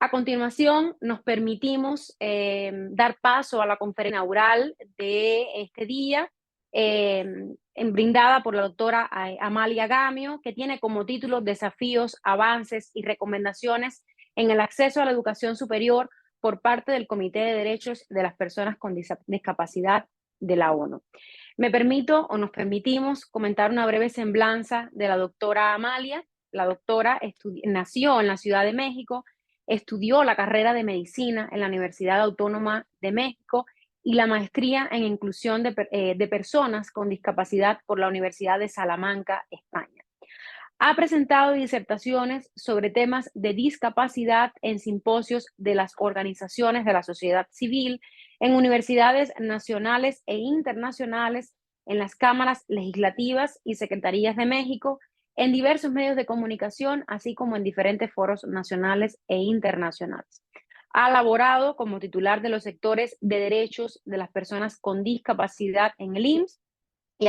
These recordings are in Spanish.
A continuación, nos permitimos dar paso a la conferencia inaugural de este día, brindada por la doctora Amalia Gamio, que tiene como título Desafíos, avances y recomendaciones en el acceso a la educación superior por parte del Comité de Derechos de las Personas con Discapacidad de la ONU. Nos permitimos comentar una breve semblanza de la doctora Amalia. La doctora nació en la Ciudad de México, estudió la carrera de medicina en la Universidad Autónoma de México y la maestría en inclusión de personas con discapacidad por la Universidad de Salamanca, España. Ha presentado disertaciones sobre temas de discapacidad en simposios de las organizaciones de la sociedad civil, en universidades nacionales e internacionales, en las cámaras legislativas y secretarías de México, en diversos medios de comunicación, así como en diferentes foros nacionales e internacionales. Ha laborado como titular de los sectores de derechos de las personas con discapacidad en el IMSS y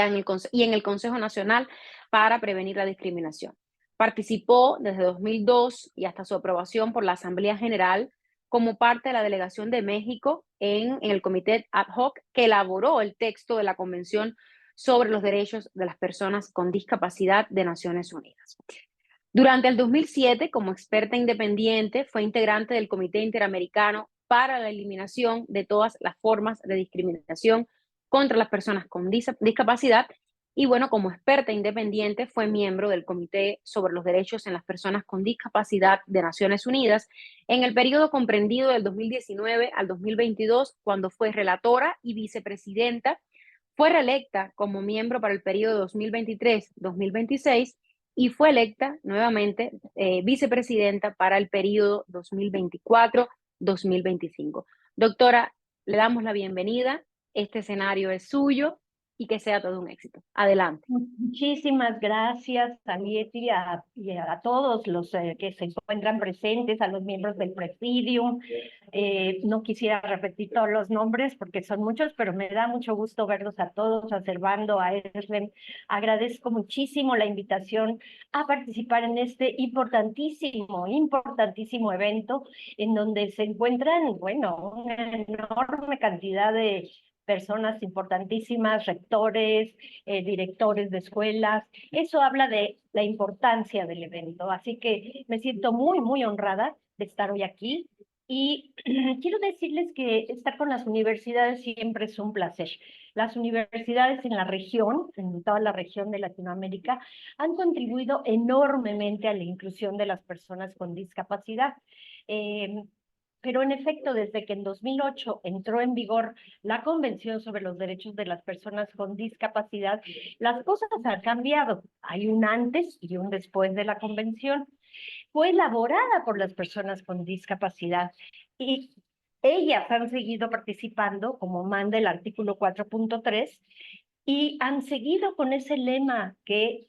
en el Consejo Nacional para Prevenir la Discriminación. Participó desde 2002 y hasta su aprobación por la Asamblea General como parte de la delegación de México en el comité ad hoc que elaboró el texto de la Convención sobre los Derechos de las Personas con Discapacidad de Naciones Unidas. Durante el 2007, como experta independiente, fue integrante del Comité Interamericano para la Eliminación de todas las formas de discriminación contra las personas con discapacidad y, bueno, como experta independiente fue miembro del Comité sobre los Derechos en las Personas con Discapacidad de Naciones Unidas en el periodo comprendido del 2019 al 2022, cuando fue relatora y vicepresidenta. Fue reelecta como miembro para el periodo 2023-2026 y fue electa nuevamente vicepresidenta para el periodo 2024-2025. Doctora, le damos la bienvenida. Este escenario es suyo y que sea todo un éxito. Adelante. Muchísimas gracias a Lieti y a todos los que se encuentran presentes, a los miembros del Presidium. No quisiera repetir todos los nombres porque son muchos, pero me da mucho gusto verlos a todos, a Servando, a Eslen. Agradezco muchísimo la invitación a participar en este importantísimo evento en donde se encuentran, bueno, una enorme cantidad de personas importantísimas, rectores, directores de escuelas. Eso habla de la importancia del evento. Así que me siento muy honrada de estar hoy aquí. Y quiero decirles que estar con las universidades siempre es un placer. Las universidades en la región, en toda la región de Latinoamérica, han contribuido enormemente a la inclusión de las personas con discapacidad. Pero en efecto, desde que en 2008 entró en vigor la Convención sobre los Derechos de las Personas con Discapacidad, las cosas han cambiado. Hay un antes y un después de la Convención. Fue elaborada por las personas con discapacidad y ellas han seguido participando, como manda el artículo 4.3, y han seguido con ese lema que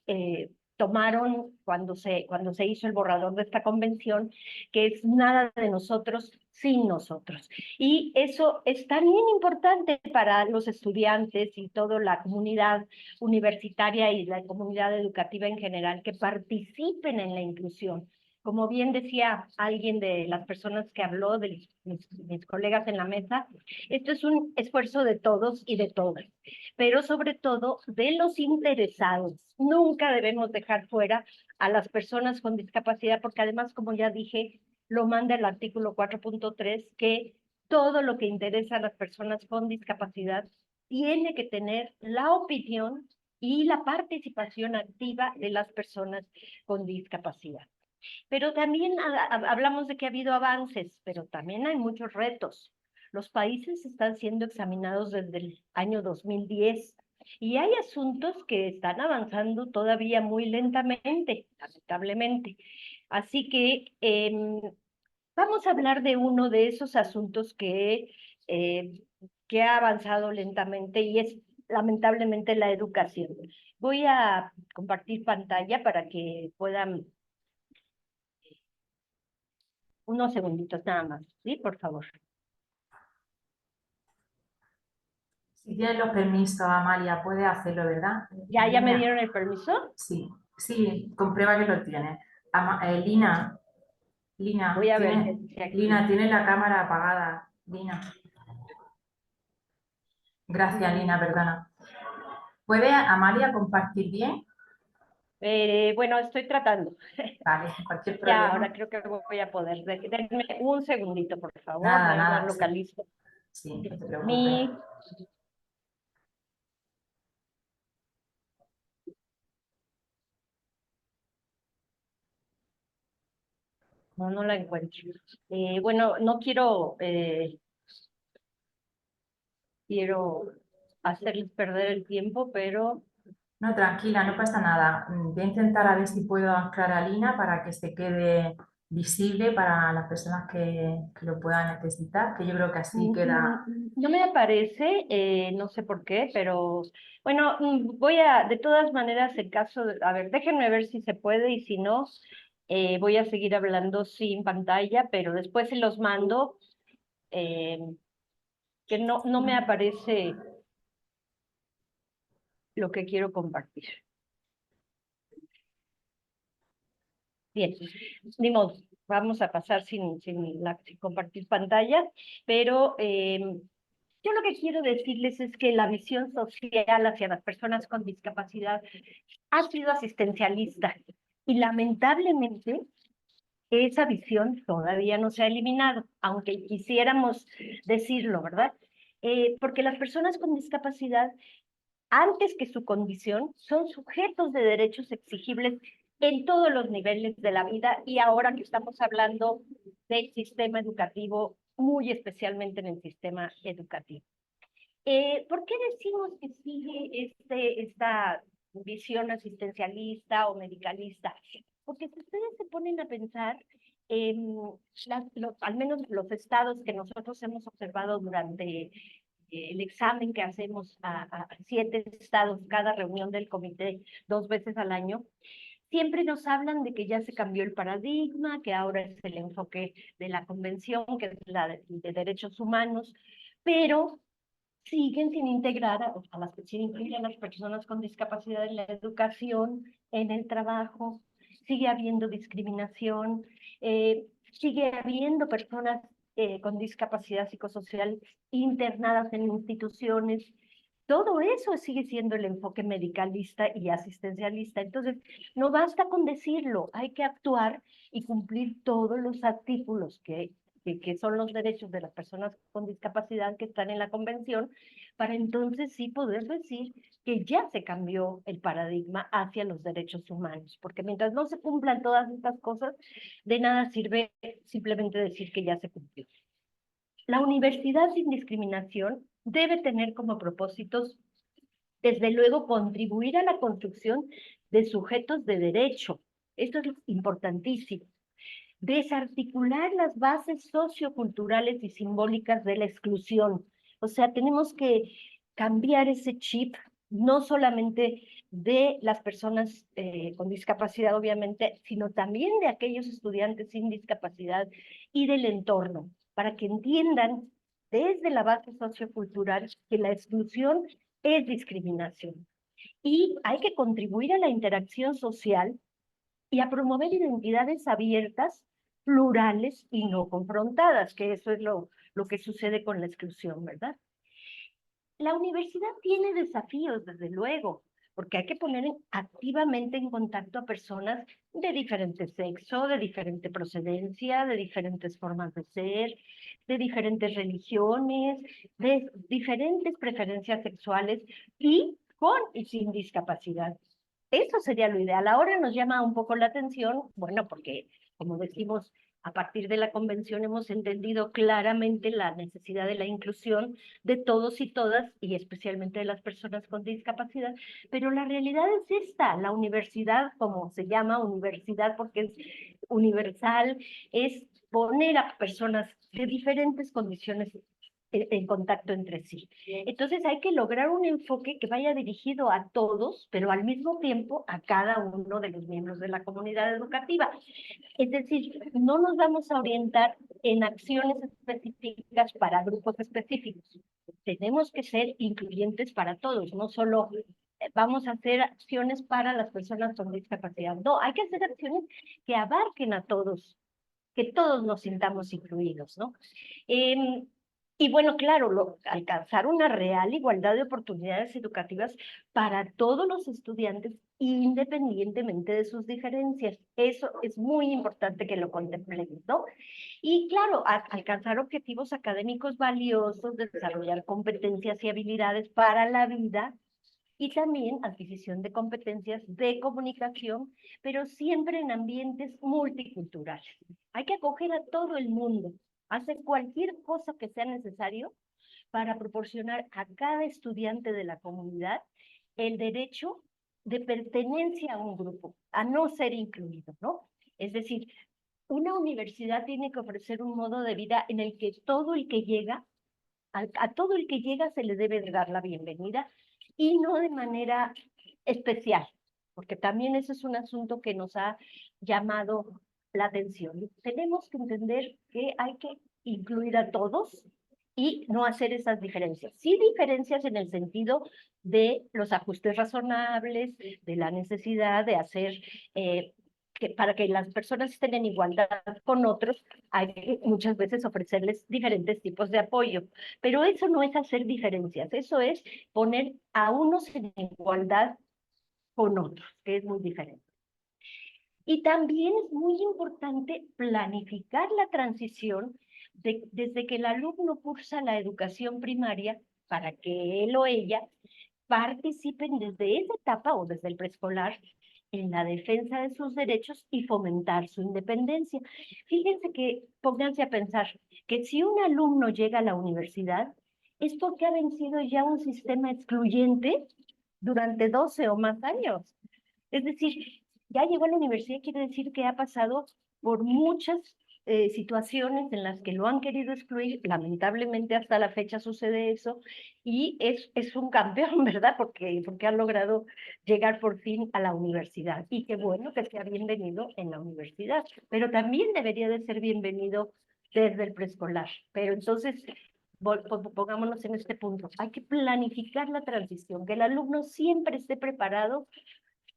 tomaron cuando se hizo el borrador de esta convención, que es nada de nosotros sin nosotros. Y eso es también importante para los estudiantes y toda la comunidad universitaria y la comunidad educativa en general, que participen en la inclusión. Como bien decía alguien de las personas que habló, de mis colegas en la mesa, esto es un esfuerzo de todos y de todas, pero sobre todo de los interesados. Nunca debemos dejar fuera a las personas con discapacidad, porque además, como ya dije, lo manda el artículo 4.3, que todo lo que interesa a las personas con discapacidad tiene que tener la opinión y la participación activa de las personas con discapacidad. Pero también hablamos de que ha habido avances, pero también hay muchos retos. Los países están siendo examinados desde el año 2010 y hay asuntos que están avanzando todavía muy lentamente, lamentablemente. Así que vamos a hablar de uno de esos asuntos que ha avanzado lentamente y es lamentablemente la educación. Voy a compartir pantalla para que puedan unos segunditos nada más, ¿sí? Por favor. Si tienes los permisos, Amalia, puedes hacerlo, ¿verdad? ¿Ya me dieron el permiso? Sí, comprueba que lo tienes. Lina, Lina, Voy a ver qué dice aquí. Tiene la cámara apagada. Lina. Gracias, Lina, perdona. ¿Puede Amalia compartir bien? Bueno, estoy tratando. Vale, cualquier Ya, ahora problema. creo que voy a poder. Denme un segundito, por favor, Nada, nada más nada. Sí, localizo sí, no te preocupes. mi... No, no la encuentro. Bueno, no quiero hacerles perder el tiempo, pero No, tranquila, no pasa nada. Voy a intentar a ver si puedo anclar a Lina para que se quede visible para las personas que lo puedan necesitar, que yo creo que así queda. no me aparece, no sé por qué, pero bueno, de todas maneras, el caso, a ver, déjenme ver si se puede y si no, voy a seguir hablando sin pantalla, pero después se los mando, eh, que no me aparece lo que quiero compartir. Bien, ni modo, vamos a pasar sin compartir pantalla, pero yo lo que quiero decirles es que la visión social hacia las personas con discapacidad ha sido asistencialista y lamentablemente esa visión todavía no se ha eliminado, aunque quisiéramos decirlo, ¿verdad? Porque las personas con discapacidad, antes que su condición, son sujetos de derechos exigibles en todos los niveles de la vida y ahora que estamos hablando del sistema educativo, muy especialmente en el sistema educativo. ¿Por qué decimos que sigue esta visión asistencialista o medicalista? Porque si ustedes se ponen a pensar, al menos los estados que nosotros hemos observado durante el examen que hacemos a 7 estados, cada reunión del comité 2 veces al año, siempre nos hablan de que ya se cambió el paradigma, que ahora es el enfoque de la convención, que es la de derechos humanos, pero siguen sin integrar sin incluir a las personas con discapacidad en la educación, en el trabajo, sigue habiendo discriminación, sigue habiendo personas con discapacidad psicosocial internadas en instituciones. Todo eso sigue siendo el enfoque medicalista y asistencialista. Entonces, no basta con decirlo, hay que actuar y cumplir todos los artículos que son los derechos de las personas con discapacidad que están en la convención, para entonces sí poder decir que ya se cambió el paradigma hacia los derechos humanos, porque mientras no se cumplan todas estas cosas, de nada sirve simplemente decir que ya se cumplió. La universidad sin discriminación debe tener como propósitos, desde luego, contribuir a la construcción de sujetos de derecho. Esto es importantísimo. Desarticular las bases socioculturales y simbólicas de la exclusión. O sea, tenemos que cambiar ese chip, no solamente de las personas con discapacidad, obviamente, sino también de aquellos estudiantes sin discapacidad y del entorno, para que entiendan desde la base sociocultural que la exclusión es discriminación. Y hay que contribuir a la interacción social y a promover identidades abiertas, plurales y no confrontadas, que eso es lo que sucede con la exclusión, ¿verdad? La universidad tiene desafíos, desde luego, porque hay que poner activamente en contacto a personas de diferente sexo, de diferente procedencia, de diferentes formas de ser, de diferentes religiones, de diferentes preferencias sexuales y con y sin discapacidad. Eso sería lo ideal. Ahora nos llama un poco la atención, bueno, porque como decimos, a partir de la convención hemos entendido claramente la necesidad de la inclusión de todos y todas, y especialmente de las personas con discapacidad, pero la realidad es esta: la universidad, como se llama universidad porque es universal, es poner a personas de diferentes condiciones en contacto entre sí. Entonces hay que lograr un enfoque que vaya dirigido a todos, pero al mismo tiempo a cada uno de los miembros de la comunidad educativa. Es decir, no nos vamos a orientar en acciones específicas para grupos específicos. Tenemos que ser incluyentes para todos, no solo vamos a hacer acciones para las personas con discapacidad. No, hay que hacer acciones que abarquen a todos que todos nos sintamos incluidos, ¿no? Y bueno, claro, alcanzar una real igualdad de oportunidades educativas para todos los estudiantes, independientemente de sus diferencias. Eso es muy importante que lo contemplemos, ¿no? Y claro, alcanzar objetivos académicos valiosos, desarrollar competencias y habilidades para la vida y también adquisición de competencias de comunicación, pero siempre en ambientes multiculturales. Hay que acoger a todo el mundo, hacer cualquier cosa que sea necesario para proporcionar a cada estudiante de la comunidad el derecho de pertenencia a un grupo, a no ser incluido, ¿no? Es decir, una universidad tiene que ofrecer un modo de vida en el que todo el que llega, a todo el que llega se le debe dar la bienvenida y no de manera especial, porque también ese es un asunto que nos ha llamado la atención. Tenemos que entender que hay que incluir a todos y no hacer esas diferencias. Sí, diferencias en el sentido de los ajustes razonables, de la necesidad de hacer para que las personas estén en igualdad con otros, hay que muchas veces ofrecerles diferentes tipos de apoyo. Pero eso no es hacer diferencias, eso es poner a unos en igualdad con otros, que es muy diferente. Y también es muy importante planificar la transición desde que el alumno cursa la educación primaria para que él o ella participen desde esa etapa o desde el preescolar en la defensa de sus derechos y fomentar su independencia. Fíjense que, pónganse a pensar, que si un alumno llega a la universidad, es porque ha vencido ya un sistema excluyente durante 12 o más años. Es decir, ya llegó a la universidad, quiere decir que ha pasado por muchas situaciones en las que lo han querido excluir, lamentablemente hasta la fecha sucede eso, y es un campeón, ¿verdad? Porque ha logrado llegar por fin a la universidad, y qué bueno que sea bienvenido en la universidad, pero también debería de ser bienvenido desde el preescolar. Pero entonces, pongámonos en este punto, hay que planificar la transición, que el alumno siempre esté preparado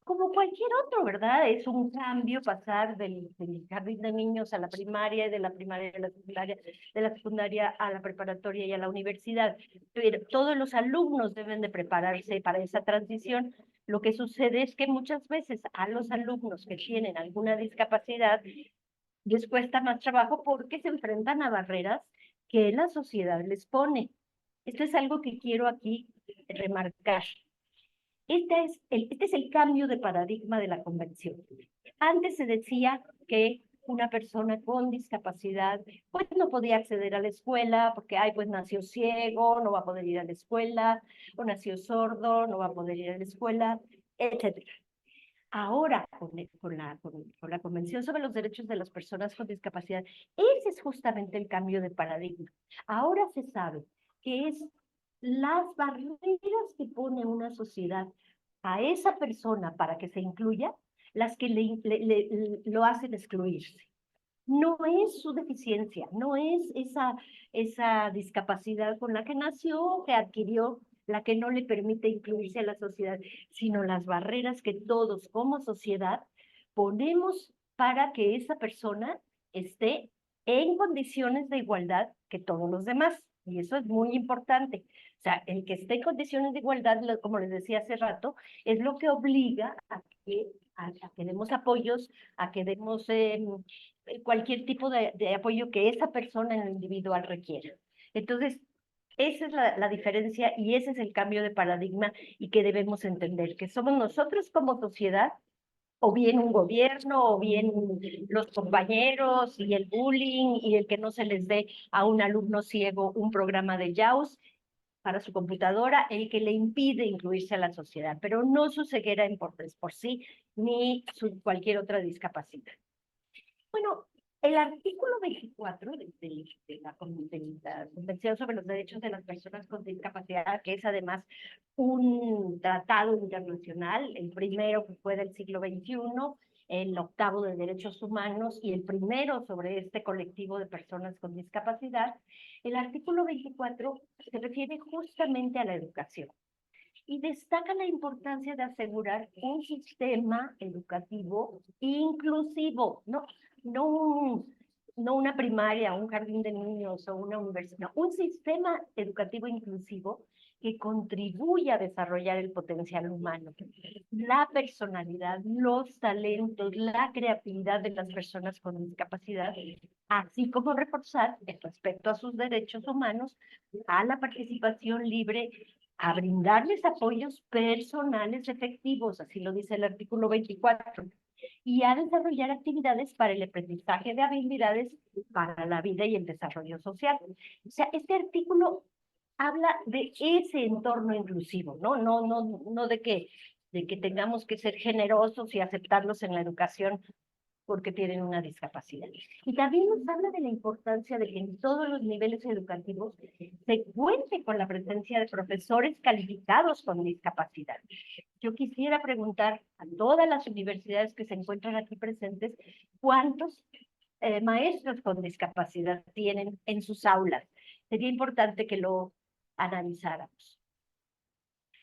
como cualquier otro, ¿verdad? Es un cambio pasar del jardín de niños a la primaria, de la primaria a la secundaria, de la secundaria a la preparatoria y a la universidad. Pero todos los alumnos deben de prepararse para esa transición. Lo que sucede es que muchas veces a los alumnos que tienen alguna discapacidad les cuesta más trabajo porque se enfrentan a barreras que la sociedad les pone. Esto es algo que quiero aquí remarcar. Este es el cambio de paradigma de la convención. Antes se decía que una persona con discapacidad pues no podía acceder a la escuela porque pues nació ciego, no va a poder ir a la escuela, o nació sordo, no va a poder ir a la escuela, etc. Ahora, con la Convención sobre los Derechos de las Personas con Discapacidad, ese es justamente el cambio de paradigma. Ahora se sabe que es las barreras que pone una sociedad a esa persona para que se incluya, las que lo hacen excluirse. No es su deficiencia, no es esa discapacidad con la que nació, que adquirió, la que no le permite incluirse a la sociedad, sino las barreras que todos como sociedad ponemos para que esa persona esté en condiciones de igualdad que todos los demás. Y eso es muy importante. O sea, el que esté en condiciones de igualdad, como les decía hace rato, es lo que obliga a que demos apoyos, a que demos cualquier tipo de apoyo que esa persona en lo individual requiera. Entonces, esa es la diferencia y ese es el cambio de paradigma y que debemos entender, que somos nosotros como sociedad, o bien un gobierno, o bien los compañeros y el bullying y el que no se les dé a un alumno ciego un programa de JAWS para su computadora, el que le impide incluirse a la sociedad, pero no su ceguera por sí, ni cualquier otra discapacidad. Bueno, el artículo 24 de la Convención sobre los Derechos de las Personas con Discapacidad, que es además un tratado internacional, el primero que fue del siglo XXI, el octavo de Derechos Humanos y el primero sobre este colectivo de personas con discapacidad, el artículo 24 se refiere justamente a la educación y destaca la importancia de asegurar un sistema educativo inclusivo, no no una primaria, un jardín de niños o una universidad, un sistema educativo inclusivo que contribuya a desarrollar el potencial humano, la personalidad, los talentos, la creatividad de las personas con discapacidad, así como reforzar el respeto a sus derechos humanos, a la participación libre, a brindarles apoyos personales efectivos, así lo dice el artículo 24, y a desarrollar actividades para el aprendizaje de habilidades para la vida y el desarrollo social. O sea, este artículo habla de ese entorno inclusivo, ¿no? No de que tengamos que ser generosos y aceptarlos en la educación porque tienen una discapacidad. Y también nos habla de la importancia de que en todos los niveles educativos se cuente con la presencia de profesores calificados con discapacidad. Yo quisiera preguntar a todas las universidades que se encuentran aquí presentes, ¿cuántos maestros con discapacidad tienen en sus aulas? Sería importante que lo analizáramos.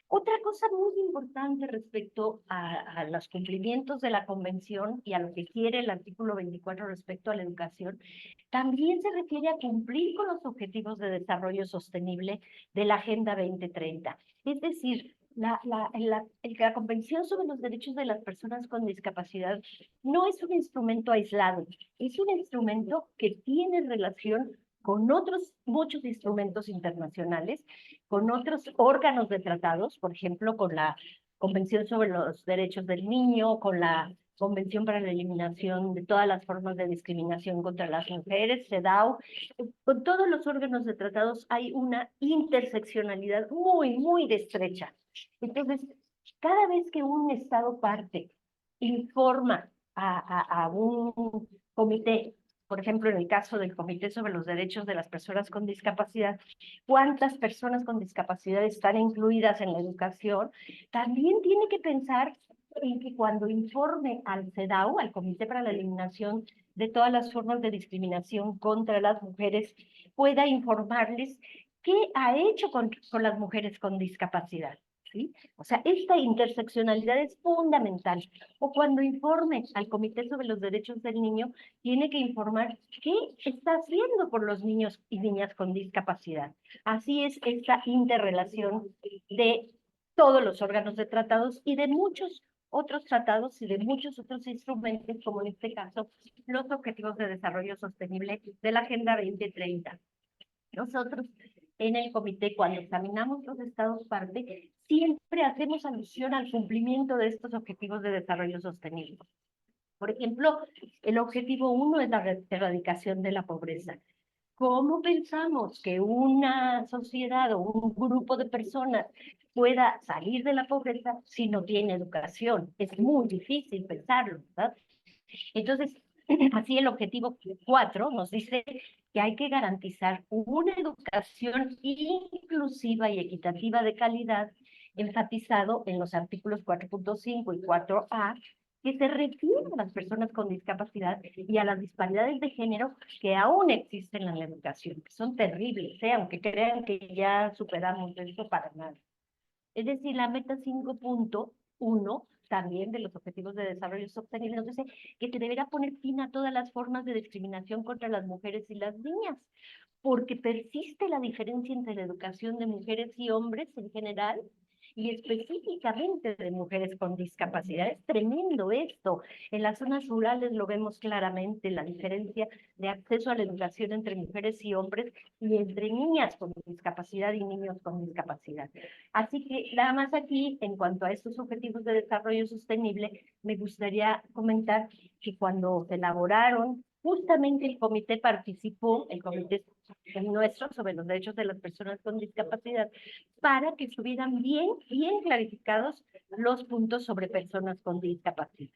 Otra cosa muy importante respecto a los cumplimientos de la Convención y a lo que quiere el artículo 24 respecto a la educación, también se refiere a cumplir con los objetivos de desarrollo sostenible de la Agenda 2030. Es decir, la Convención sobre los Derechos de las Personas con Discapacidad no es un instrumento aislado, es un instrumento que tiene relación con otros muchos instrumentos internacionales, con otros órganos de tratados, por ejemplo, con la Convención sobre los Derechos del Niño, con la Convención para la Eliminación de todas las formas de discriminación contra las mujeres, CEDAW. Con todos los órganos de tratados hay una interseccionalidad muy estrecha. Entonces, cada vez que un Estado parte informa a un comité, por ejemplo, en el caso del Comité sobre los Derechos de las Personas con Discapacidad, cuántas personas con discapacidad están incluidas en la educación, también tiene que pensar en que cuando informe al CEDAW, al Comité para la Eliminación de todas las formas de discriminación contra las mujeres, pueda informarles qué ha hecho con las mujeres con discapacidad. ¿Sí? O sea, esta interseccionalidad es fundamental. O cuando informe al Comité sobre los Derechos del Niño, tiene que informar qué está haciendo por los niños y niñas con discapacidad. Así es esta interrelación de todos los órganos de tratados y de muchos otros tratados y de muchos otros instrumentos, como en este caso, los Objetivos de Desarrollo Sostenible de la Agenda 2030. Nosotros en el comité, cuando examinamos los estados parte, siempre hacemos alusión al cumplimiento de estos objetivos de desarrollo sostenible. Por ejemplo, el objetivo 1 es la erradicación de la pobreza. ¿Cómo pensamos que una sociedad o un grupo de personas pueda salir de la pobreza si no tiene educación? Es muy difícil pensarlo, ¿verdad? Entonces, así el objetivo 4 nos dice que hay que garantizar una educación inclusiva y equitativa de calidad, enfatizado en los artículos 4.5 y 4A, que se refieren a las personas con discapacidad y a las disparidades de género que aún existen en la educación, que son terribles, aunque crean que ya superamos esto para nada. Es decir, la meta 5.1 también de los Objetivos de Desarrollo Sostenible nos dice que se deberá poner fin a todas las formas de discriminación contra las mujeres y las niñas, porque persiste la diferencia entre la educación de mujeres y hombres en general y específicamente de mujeres con discapacidad. Es tremendo esto. En las zonas rurales lo vemos claramente, la diferencia de acceso a la educación entre mujeres y hombres y entre niñas con discapacidad y niños con discapacidad. Así que nada más aquí, en cuanto a estos objetivos de desarrollo sostenible, me gustaría comentar que cuando se elaboraron, justamente el comité participó, el comité nuestro sobre los derechos de las personas con discapacidad, para que estuvieran bien clarificados los puntos sobre personas con discapacidad.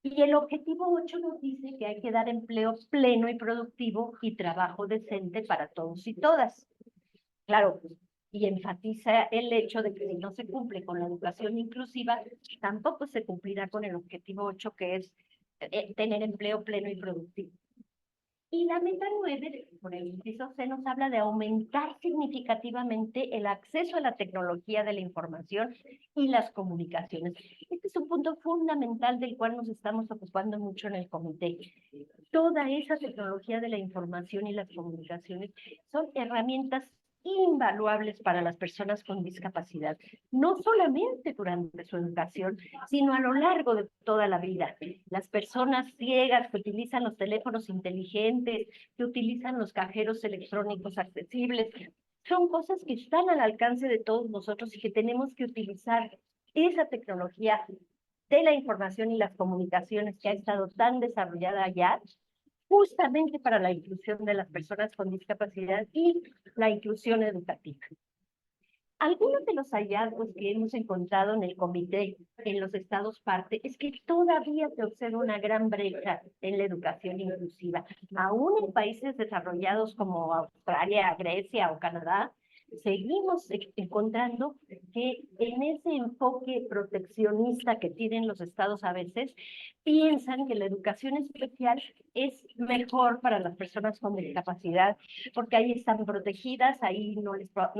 Y el objetivo 8 nos dice que hay que dar empleo pleno y productivo y trabajo decente para todos y todas. Claro, y enfatiza el hecho de que si no se cumple con la educación inclusiva, tampoco se cumplirá con el objetivo 8, que es tener empleo pleno y productivo. Y la meta 9 por el inciso C, nos habla de aumentar significativamente el acceso a la tecnología de la información y las comunicaciones. Este es un punto fundamental del cual nos estamos ocupando mucho en el comité. Toda esa tecnología de la información y las comunicaciones son herramientas invaluables para las personas con discapacidad, no solamente durante su educación, sino a lo largo de toda la vida. Las personas ciegas que utilizan los teléfonos inteligentes, que utilizan los cajeros electrónicos accesibles, son cosas que están al alcance de todos nosotros y que tenemos que utilizar esa tecnología de la información y las comunicaciones que ha estado tan desarrollada ya, justamente para la inclusión de las personas con discapacidad y la inclusión educativa. Algunos de los hallazgos que hemos encontrado en el comité en los estados parte es que todavía se observa una gran brecha en la educación inclusiva. Aún en países desarrollados como Australia, Grecia o Canadá, seguimos encontrando que en ese enfoque proteccionista que tienen los estados a veces, piensan que la educación especial es mejor para las personas con discapacidad, porque ahí están protegidas, ahí no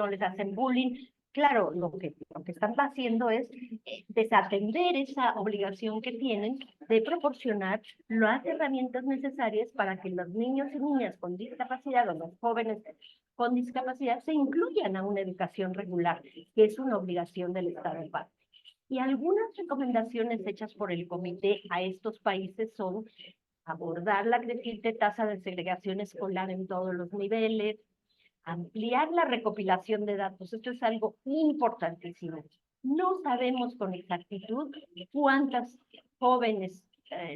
les hacen bullying. Claro, lo que están haciendo es desatender esa obligación que tienen de proporcionar las herramientas necesarias para que los niños y niñas con discapacidad o los jóvenes con discapacidad se incluyan a una educación regular, que es una obligación del Estado de parte. Y algunas recomendaciones hechas por el comité a estos países son abordar la creciente tasa de segregación escolar en todos los niveles, ampliar la recopilación de datos. Esto es algo importantísimo. No sabemos con exactitud cuántas jóvenes,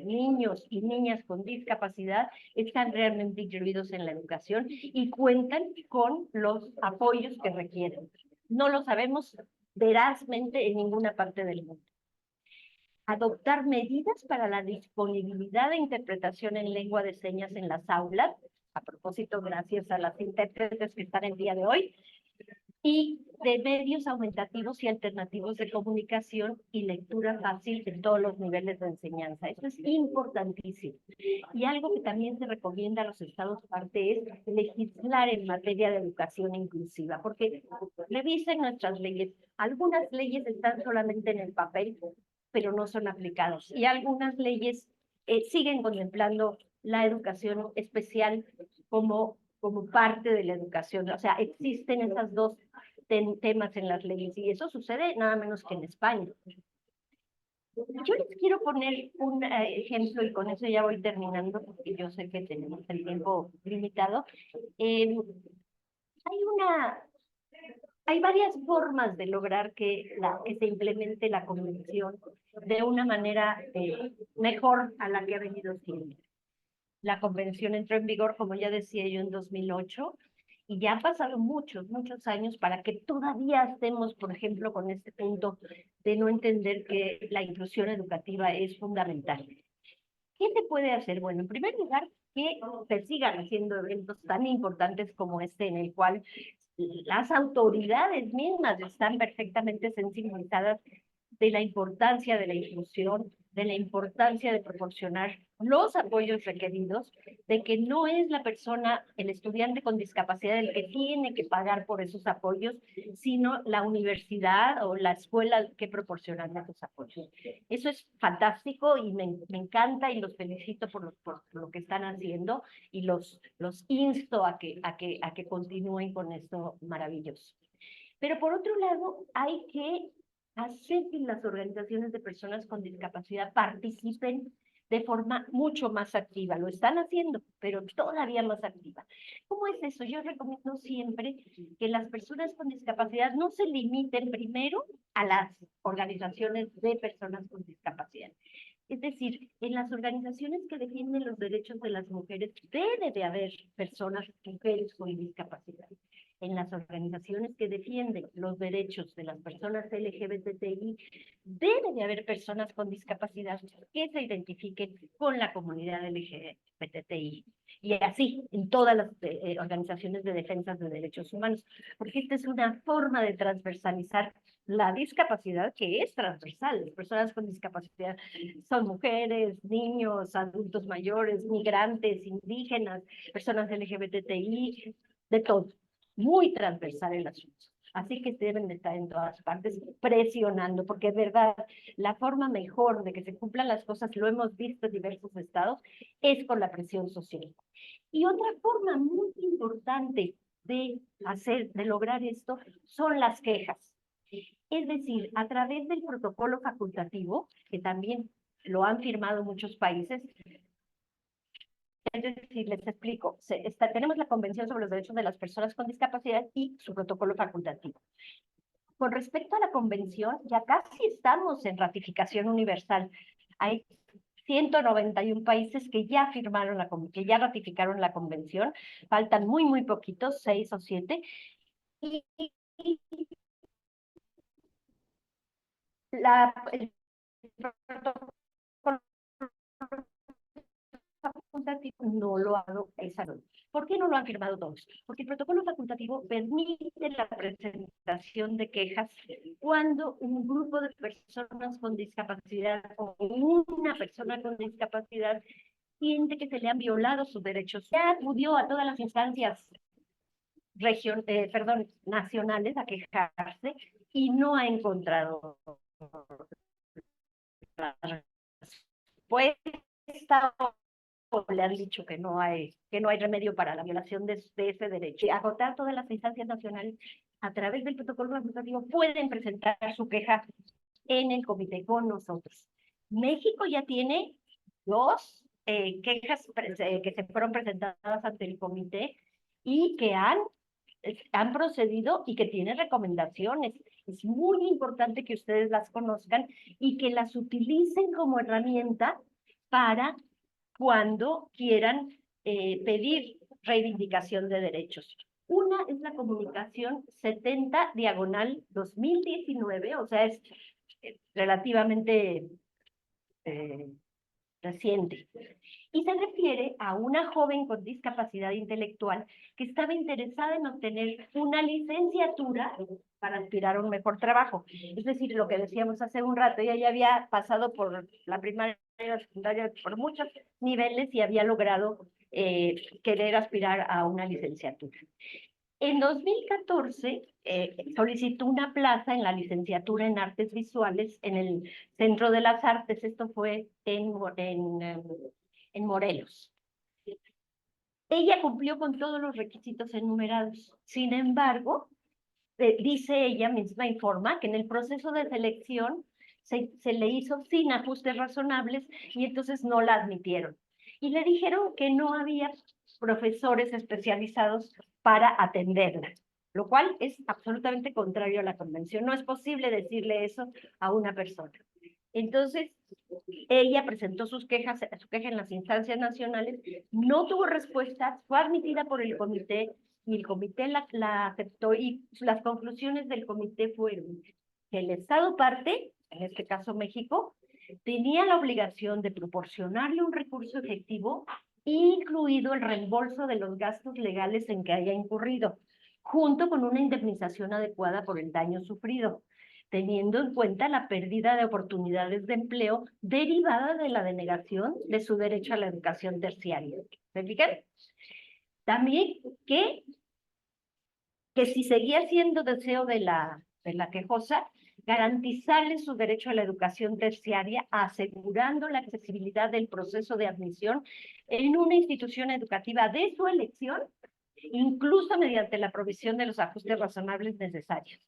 niños y niñas con discapacidad están realmente incluidos en la educación y cuentan con los apoyos que requieren. No lo sabemos verazmente en ninguna parte del mundo. Adoptar medidas para la disponibilidad de interpretación en lengua de señas en las aulas, a propósito, gracias a las intérpretes que están el día de hoy, y de medios aumentativos y alternativos de comunicación y lectura fácil en todos los niveles de enseñanza. Esto es importantísimo. Y algo que también se recomienda a los estados parte es legislar en materia de educación inclusiva, porque revisen nuestras leyes. Algunas leyes están solamente en el papel, pero no son aplicadas. Y algunas leyes siguen contemplando la educación especial como parte de la educación. O sea, existen esas dos temas en las leyes y eso sucede nada menos que en España. Yo les quiero poner un ejemplo y con eso ya voy terminando porque yo sé que tenemos el tiempo limitado. Hay varias formas de lograr que se implemente la convención de una manera mejor a la que ha venido siendo. La convención entró en vigor, como ya decía yo, en 2008, y ya han pasado muchos años para que todavía estemos, por ejemplo, con este punto de no entender que la inclusión educativa es fundamental. ¿Qué se puede hacer? Bueno, en primer lugar, que se sigan haciendo eventos tan importantes como este, en el cual las autoridades mismas están perfectamente sensibilizadas de la importancia de la inclusión, de la importancia de proporcionar los apoyos requeridos, de que no es la persona, el estudiante con discapacidad el que tiene que pagar por esos apoyos, sino la universidad o la escuela que proporcionan esos apoyos. Eso es fantástico y me encanta y los felicito por lo que están haciendo y los insto a que continúen con esto maravilloso. Pero por otro lado, hay que hacer que las organizaciones de personas con discapacidad participen de forma mucho más activa. Lo están haciendo, pero todavía más activa. ¿Cómo es eso? Yo recomiendo siempre que las personas con discapacidad no se limiten primero a las organizaciones de personas con discapacidad. Es decir, en las organizaciones que defienden los derechos de las mujeres debe de haber personas, mujeres con discapacidad. en las organizaciones que defienden los derechos de las personas LGBTI, debe de haber personas con discapacidad que se identifiquen con la comunidad LGBTI. Y así en todas las organizaciones de defensa de derechos humanos, porque esta es una forma de transversalizar la discapacidad, que es transversal. Las personas con discapacidad son mujeres, niños, adultos mayores, migrantes, indígenas, personas LGBTI, de todo. Muy transversal el asunto. Así que deben de estar en todas partes presionando, porque es verdad, la forma mejor de que se cumplan las cosas, lo hemos visto en diversos estados, es con la presión social. Y otra forma muy importante de lograr esto, son las quejas. Es decir, a través del protocolo facultativo, que también lo han firmado muchos países. Es decir, les explico, tenemos la Convención sobre los Derechos de las Personas con Discapacidad y su protocolo facultativo. Con respecto a la convención, ya casi estamos en ratificación universal. Hay 191 países que ya firmaron que ya ratificaron la convención, faltan muy poquitos, 6 o 7, y el protocolo facultativo no lo ha adoptado. ¿Por qué no lo han firmado todos? Porque el protocolo facultativo permite la presentación de quejas cuando un grupo de personas con discapacidad o una persona con discapacidad siente que se le han violado sus derechos. Ya acudió a todas las instancias nacionales a quejarse y no ha encontrado la respuesta, o le han dicho que no hay remedio para la violación de ese derecho. Y agotar todas las instancias nacionales a través del protocolo facultativo pueden presentar su queja en el comité con nosotros. México ya tiene 2 quejas que se fueron presentadas ante el comité y que han procedido y que tienen recomendaciones. Es muy importante que ustedes las conozcan y que las utilicen como herramienta para cuando quieran pedir reivindicación de derechos. Una es la comunicación 70/2019, o sea, es relativamente reciente. Y se refiere a una joven con discapacidad intelectual que estaba interesada en obtener una licenciatura para aspirar a un mejor trabajo. Es decir, lo que decíamos hace un rato, ella ya había pasado por la primaria, la secundaria, por muchos niveles y había logrado querer aspirar a una licenciatura. En 2014 solicitó una plaza en la licenciatura en Artes Visuales en el Centro de las Artes. Esto fue en Morelos. Ella cumplió con todos los requisitos enumerados. Sin embargo, dice ella misma, informa que en el proceso de selección se le hizo sin ajustes razonables y entonces no la admitieron. Y le dijeron que no había profesores especializados para atenderla, lo cual es absolutamente contrario a la convención. No es posible decirle eso a una persona. Entonces, ella presentó su queja en las instancias nacionales, no tuvo respuesta, fue admitida por el comité y el comité la aceptó, y las conclusiones del comité fueron que el Estado parte, en este caso México, tenía la obligación de proporcionarle un recurso efectivo, incluido el reembolso de los gastos legales en que haya incurrido, junto con una indemnización adecuada por el daño sufrido, teniendo en cuenta la pérdida de oportunidades de empleo derivada de la denegación de su derecho a la educación terciaria. ¿Se fijan? También que si seguía siendo deseo de la quejosa, garantizarle su derecho a la educación terciaria, asegurando la accesibilidad del proceso de admisión en una institución educativa de su elección, incluso mediante la provisión de los ajustes razonables necesarios.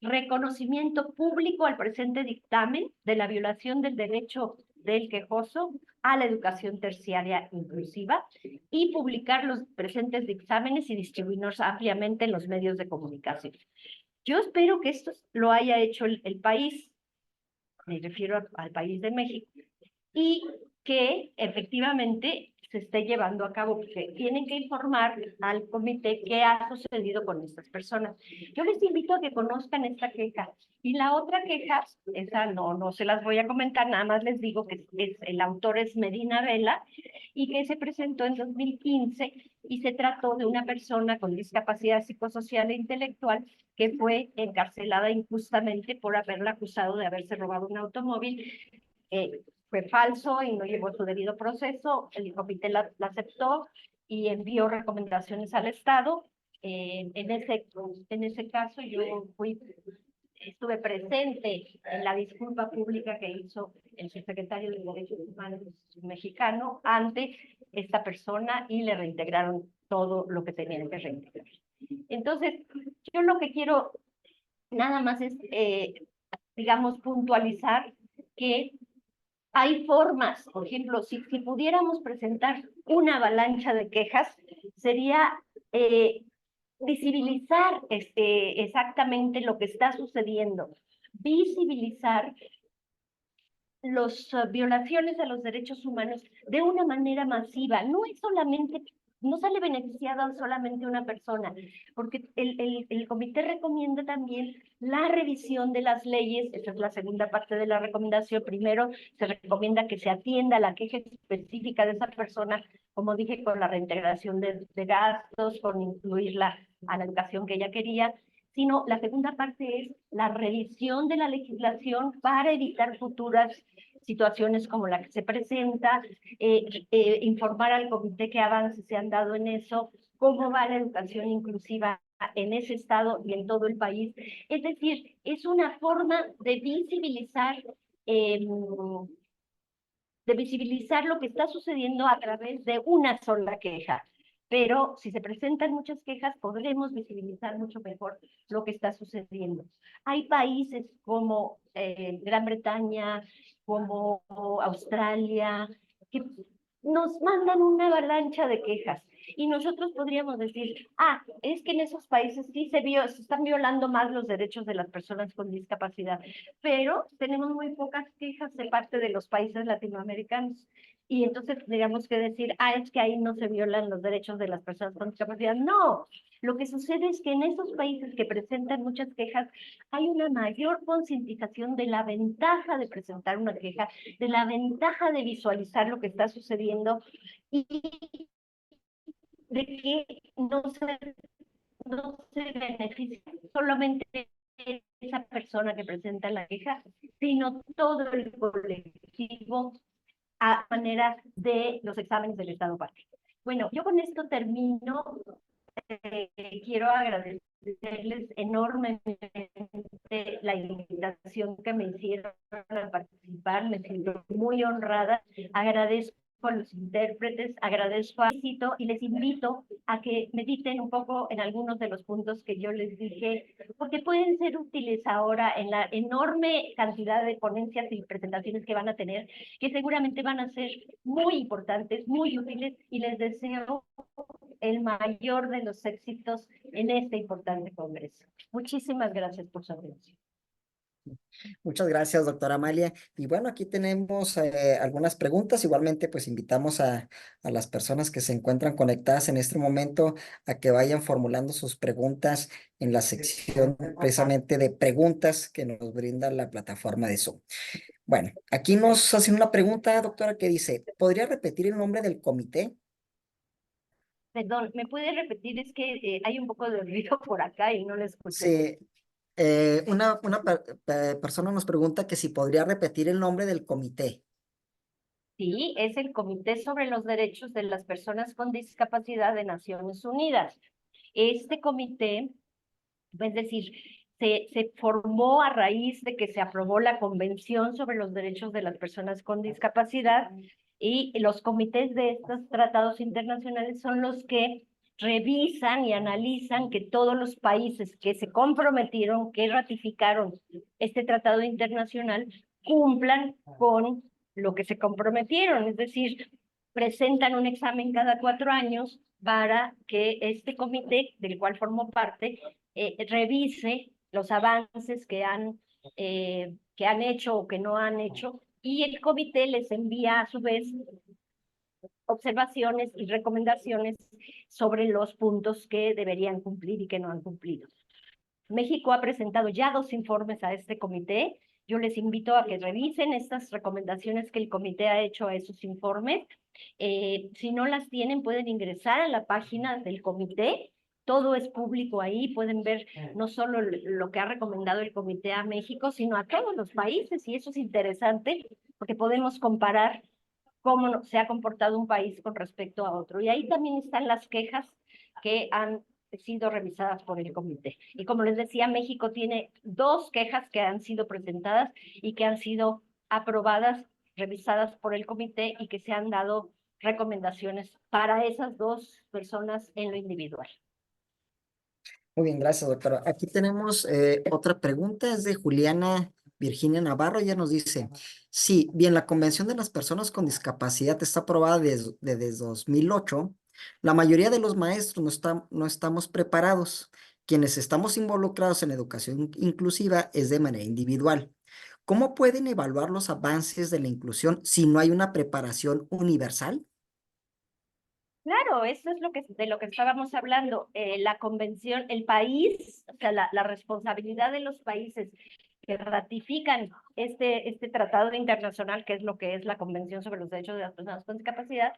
Reconocimiento público al presente dictamen de la violación del derecho del quejoso a la educación terciaria inclusiva y publicar los presentes dictámenes y distribuirlos ampliamente en los medios de comunicación. Yo espero que esto lo haya hecho el país, me refiero al país de México, y que efectivamente se esté llevando a cabo, porque tienen que informar al comité qué ha sucedido con estas personas. Yo les invito a que conozcan esta queja. Y la otra queja, esa no se las voy a comentar, nada más les digo que el autor es Medina Vela y que se presentó en 2015 y se trató de una persona con discapacidad psicosocial e intelectual que fue encarcelada injustamente por haberla acusado de haberse robado un automóvil. Fue falso y no llevó su debido proceso. El comité la aceptó y envió recomendaciones al Estado. En ese caso yo estuve presente en la disculpa pública que hizo el subsecretario de Derechos Humanos mexicano ante esta persona y le reintegraron todo lo que tenían que reintegrar. Entonces, yo lo que quiero nada más es, digamos, puntualizar que hay formas. Por ejemplo, si pudiéramos presentar una avalancha de quejas, sería visibilizar exactamente lo que está sucediendo, visibilizar las violaciones a los derechos humanos de una manera masiva. No sale beneficiada solamente una persona, porque el comité recomienda también la revisión de las leyes. Esa es la segunda parte de la recomendación. Primero, se recomienda que se atienda la queja específica de esa persona, como dije, con la reintegración de gastos, con incluirla a la educación que ella quería, sino la segunda parte es la revisión de la legislación para evitar futuras situaciones como la que se presenta, informar al comité qué avances se han dado en eso, cómo va la educación inclusiva en ese estado y en todo el país. Es decir, es una forma de visibilizar lo que está sucediendo a través de una sola queja. Pero si se presentan muchas quejas, podremos visibilizar mucho mejor lo que está sucediendo. Hay países como Gran Bretaña, como Australia, que nos mandan una avalancha de quejas. Y nosotros podríamos decir, es que en esos países sí se están violando más los derechos de las personas con discapacidad, pero tenemos muy pocas quejas de parte de los países latinoamericanos. Y entonces tendríamos que decir, es que ahí no se violan los derechos de las personas con discapacidad. No, lo que sucede es que en esos países que presentan muchas quejas hay una mayor concientización de la ventaja de presentar una queja, de la ventaja de visualizar lo que está sucediendo y de que no se beneficia solamente esa persona que presenta la queja, sino todo el colectivo a manera de los exámenes del Estado parte. Bueno, yo con esto termino. Quiero agradecerles enormemente la invitación que me hicieron a participar. Me siento muy honrada. Agradezco a los intérpretes, agradezco a Cito y les invito a que mediten un poco en algunos de los puntos que yo les dije, porque pueden ser útiles ahora en la enorme cantidad de ponencias y presentaciones que van a tener, que seguramente van a ser muy importantes, muy útiles, y les deseo el mayor de los éxitos en este importante congreso. Muchísimas gracias por su atención. Muchas gracias, doctora Amalia. Y bueno, aquí tenemos algunas preguntas. Igualmente, pues invitamos a las personas que se encuentran conectadas en este momento a que vayan formulando sus preguntas en la sección precisamente de preguntas que nos brinda la plataforma de Zoom. Bueno, aquí nos hacen una pregunta, doctora, que dice, ¿podría repetir el nombre del comité? Perdón, ¿me puede repetir? Es que hay un poco de ruido por acá y no lo escuché. Sí, una persona nos pregunta que si podría repetir el nombre del comité. Sí, es el Comité sobre los Derechos de las Personas con Discapacidad de Naciones Unidas. Este comité, es decir, se formó a raíz de que se aprobó la Convención sobre los Derechos de las Personas con Discapacidad, y los comités de estos tratados internacionales son los que revisan y analizan que todos los países que se comprometieron, que ratificaron este tratado internacional, cumplan con lo que se comprometieron. Es decir, presentan un examen cada 4 años para que este comité, del cual formo parte, revise los avances que han hecho o que no han hecho y el comité les envía a su vez observaciones y recomendaciones sobre los puntos que deberían cumplir y que no han cumplido. México ha presentado ya 2 informes a este comité. Yo les invito a que revisen estas recomendaciones que el comité ha hecho a esos informes. Si no las tienen, pueden ingresar a la página del comité. Todo es público ahí. Pueden ver no solo lo que ha recomendado el comité a México, sino a todos los países. Y eso es interesante porque podemos comparar cómo se ha comportado un país con respecto a otro. Y ahí también están las quejas que han sido revisadas por el comité. Y como les decía, México tiene 2 quejas que han sido presentadas y que han sido aprobadas, revisadas por el comité y que se han dado recomendaciones para esas 2 personas en lo individual. Muy bien, gracias, doctora. Aquí tenemos otra pregunta, es de Juliana Virginia Navarro. Ella nos dice, sí, bien, la Convención de las Personas con Discapacidad está aprobada desde 2008. La mayoría de los maestros no estamos preparados. Quienes estamos involucrados en educación inclusiva es de manera individual. ¿Cómo pueden evaluar los avances de la inclusión si no hay una preparación universal? Claro, eso es de lo que estábamos hablando. La convención, el país, o sea, la responsabilidad de los países que ratifican este tratado internacional, que es lo que es la Convención sobre los Derechos de las Personas con Discapacidad,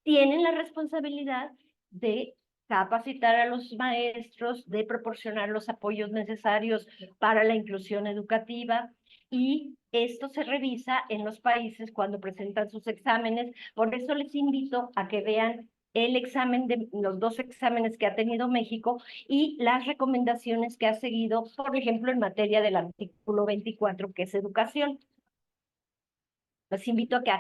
tienen la responsabilidad de capacitar a los maestros, de proporcionar los apoyos necesarios para la inclusión educativa, y esto se revisa en los países cuando presentan sus exámenes. Por eso les invito a que vean el examen de los 2 exámenes que ha tenido México y las recomendaciones que ha seguido, por ejemplo, en materia del artículo 24, que es educación. Los invito a que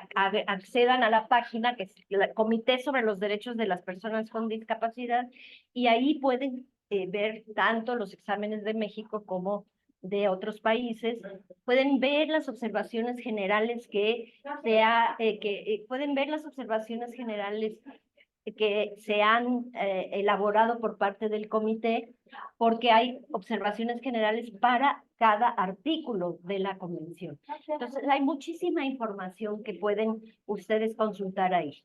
accedan a la página, que es el Comité sobre los Derechos de las Personas con Discapacidad, y ahí pueden ver tanto los exámenes de México como de otros países. Pueden ver las observaciones generales pueden ver las observaciones generales que se han elaborado por parte del comité, porque hay observaciones generales para cada artículo de la convención. Entonces, hay muchísima información que pueden ustedes consultar ahí.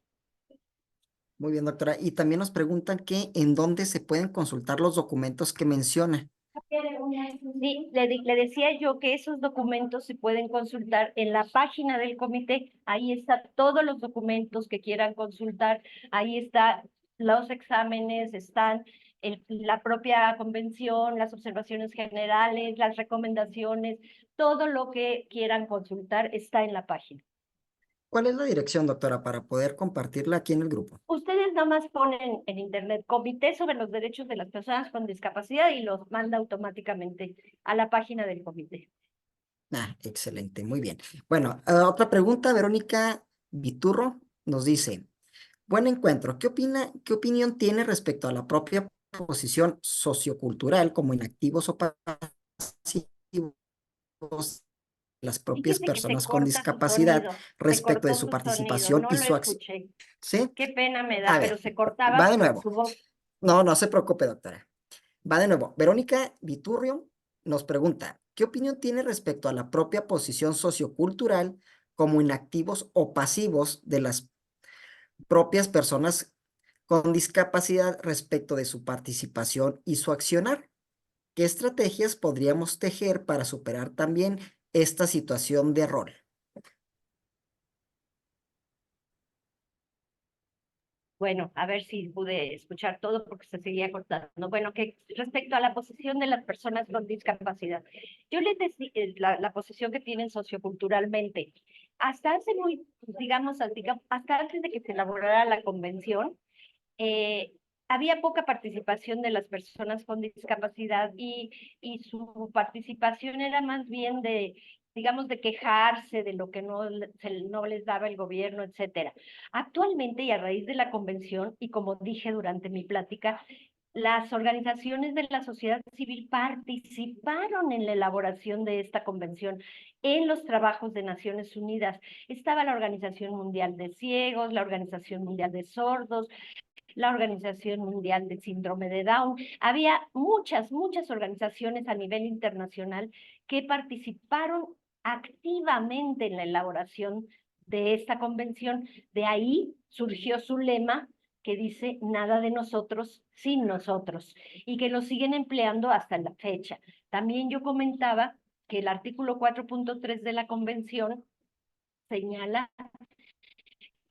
Muy bien, doctora. Y también nos preguntan que en dónde se pueden consultar los documentos que menciona. Sí, le decía yo que esos documentos se pueden consultar en la página del comité. Ahí están todos los documentos que quieran consultar. Ahí están los exámenes, están la propia convención, las observaciones generales, las recomendaciones, todo lo que quieran consultar está en la página. ¿Cuál es la dirección, doctora, para poder compartirla aquí en el grupo? Ustedes nomás ponen en internet Comité sobre los Derechos de las Personas con Discapacidad y los manda automáticamente a la página del comité. Ah, excelente, muy bien. Bueno, otra pregunta, Verónica Viturro nos dice, buen encuentro, qué opinión tiene respecto a la propia posición sociocultural como inactivos o pasivos las propias Fíjese que se personas con corta su discapacidad sonido, se respecto de cortó su su sonido, participación no y lo su acción? escuché. ¿Sí? Qué pena me da, A pero ver, se va cortaba de nuevo. su voz. No, no se preocupe, doctora. Va de nuevo. Verónica Viturrio nos pregunta, ¿qué opinión tiene respecto a la propia posición sociocultural como inactivos o pasivos de las propias personas con discapacidad respecto de su participación y su accionar? ¿Qué estrategias podríamos tejer para superar también esta situación de rol? Bueno, a ver si pude escuchar todo porque se seguía cortando. Bueno, que respecto a la posición de las personas con discapacidad, yo les decía la posición que tienen socioculturalmente. Hasta hace digamos, hasta antes de que se elaborara la convención, había poca participación de las personas con discapacidad y su participación era más bien digamos, de quejarse de lo que no les daba el gobierno, etcétera. Actualmente, y a raíz de la convención, y como dije durante mi plática, las organizaciones de la sociedad civil participaron en la elaboración de esta convención, en los trabajos de Naciones Unidas. Estaba la Organización Mundial de Ciegos, la Organización Mundial de Sordos, la Organización Mundial del Síndrome de Down. Había muchas organizaciones a nivel internacional que participaron activamente en la elaboración de esta convención. De ahí surgió su lema que dice nada de nosotros sin nosotros, y que lo siguen empleando hasta la fecha. También yo comentaba que el artículo 4.3 de la convención señala